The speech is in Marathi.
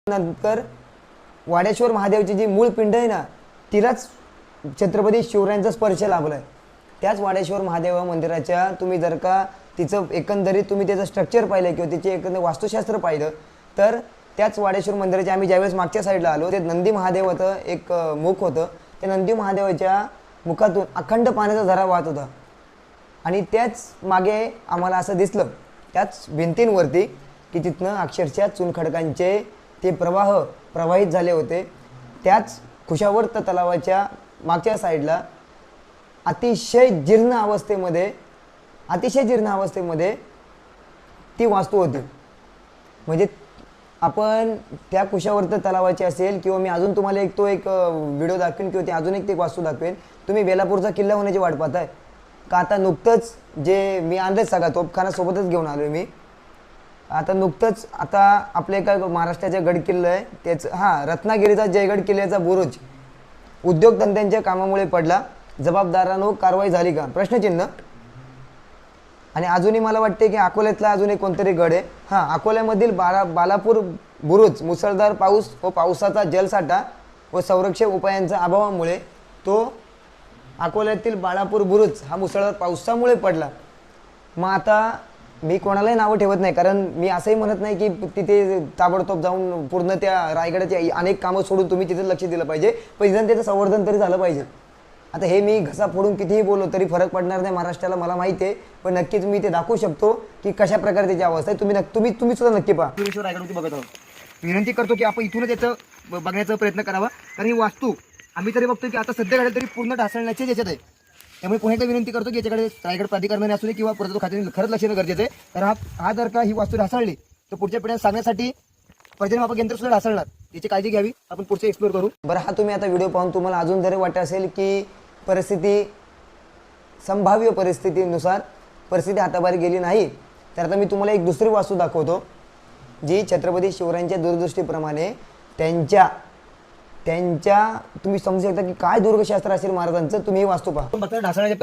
नंतर वाडेश्वर महादेवची जी मूळ पिंड आहे ना, तिलाच छत्रपती शिवरायांचा स्पर्श लाभलाय. त्याच वाडेश्वर महादेव मंदिराच्या तुम्ही जर का तिचं एकंदरीत तुम्ही त्याचं स्ट्रक्चर पाहिलं किंवा तिचे एकंदर वास्तुशास्त्र पाहिलं तर त्याच वाडेश्वर मंदिराच्या आम्ही ज्यावेळेस मागच्या साईडला आलो, ते नंदी महादेव होतं, एक मुख होतं. त्या नंदी महादेवाच्या मुखातून अखंड पाण्याचा झरा वाहत होता. आणि त्याच मागे आम्हाला असं दिसलं त्याच भिंतींवरती की तिथनं अक्षरशः चुनखडकांचे ते प्रवाह प्रवाहित झाले होते. त्याच खुशावर्त तलावाच्या मागच्या साईडला अतिशय जीर्ण अवस्थेमध्ये ती वास्तू होती. म्हणजे आपण त्या कुशावर्त तलावाची असेल किंवा मी अजून तुम्हाला एक व्हिडिओ दाखवेन किंवा ते अजून एक वास्तू दाखवेन. तुम्ही बेलापूरचा किल्ला होण्याची वाट पाहताय का? आता नुकतंच जे मी आणलेच सगळा तोफखाना सोबतच घेऊन आलो मी. आता आपल्या एका महाराष्ट्राचा गड किल्ला आहे त्याचं रत्नागिरीचा जयगड किल्ल्याचा बुरुज उद्योगधंद्यांच्या कामामुळे पडला. जबाबदारांनो कारवाई झाली का? प्रश्नचिन्ह. आणि अजूनही मला वाटते की अकोल्यातला अजून एक कोणतरी गड आहे. अकोल्यामधील बालापूर बुरुज मुसळधार पाऊस व पावसाचा जलसाठा व संरक्षक उपायांच्या अभावामुळे तो अकोल्यातील बाळापूर बुरुज हा मुसळधार पावसामुळे पडला. मग आता मी कोणालाही नावं ठेवत नाही, कारण मी असंही म्हणत नाही की तिथे ताबडतोब जाऊन पूर्ण त्या रायगडाची अनेक कामं सोडून तुम्ही तिथे लक्ष दिलं पाहिजे, पण निदान त्याचं संवर्धन तरी झालं पाहिजे. आता हे मी घसा फोडून कितीही बोललो तरी फरक पडणार नाही महाराष्ट्राला, मला माहिती आहे. पण नक्कीच मी ते दाखवू शकतो की कशा प्रकारे त्याची अवस्था आहे. तुम्ही सुद्धा नक्की पहा. रायगडवरती बघत आहोत. विनंती करतो की आपण इथूनच त्याचं बघण्याचा प्रयत्न करावा, कारण ही वास्तू आम्ही तरी बघतो की आता सध्या घडेल तरी पूर्ण ढासळण्याची याच्यात आहे. त्यामुळे पुन्हा एकदा विनंती करतो की याच्याकडे रायगड प्राधिकरणाने असू दे किंवा पुरातत्व खात्याने खरंच लक्ष देणं गरजेचं आहे. तर हा जर का ही वास्तू ढासळली तर पुढच्या पिढ्यांना सांगण्यासाठी पर्जन्यमापक यंत्र सुद्धा ढासळणार. याची काळजी घ्यावी. आपण पुढचे एक्सप्लोर करू. बरं, हा तुम्ही आता व्हिडिओ पाहून तुम्हाला अजून जरी वाटत असेल की संभाव्य परिस्थितीनुसार परिस्थिती हाताबाहेर गेली नाही, तर आता मी तुम्हाला एक दुसरी वास्तू दाखवतो जी छत्रपती शिवरायांच्या दूरदृष्टीप्रमाणे त्यांच्या तुम्ही समजू शकता की काय दुर्गशास्त्र असेल महाराजांचं. तुम्ही ही वास्तू पहा. ढासळण्याच्या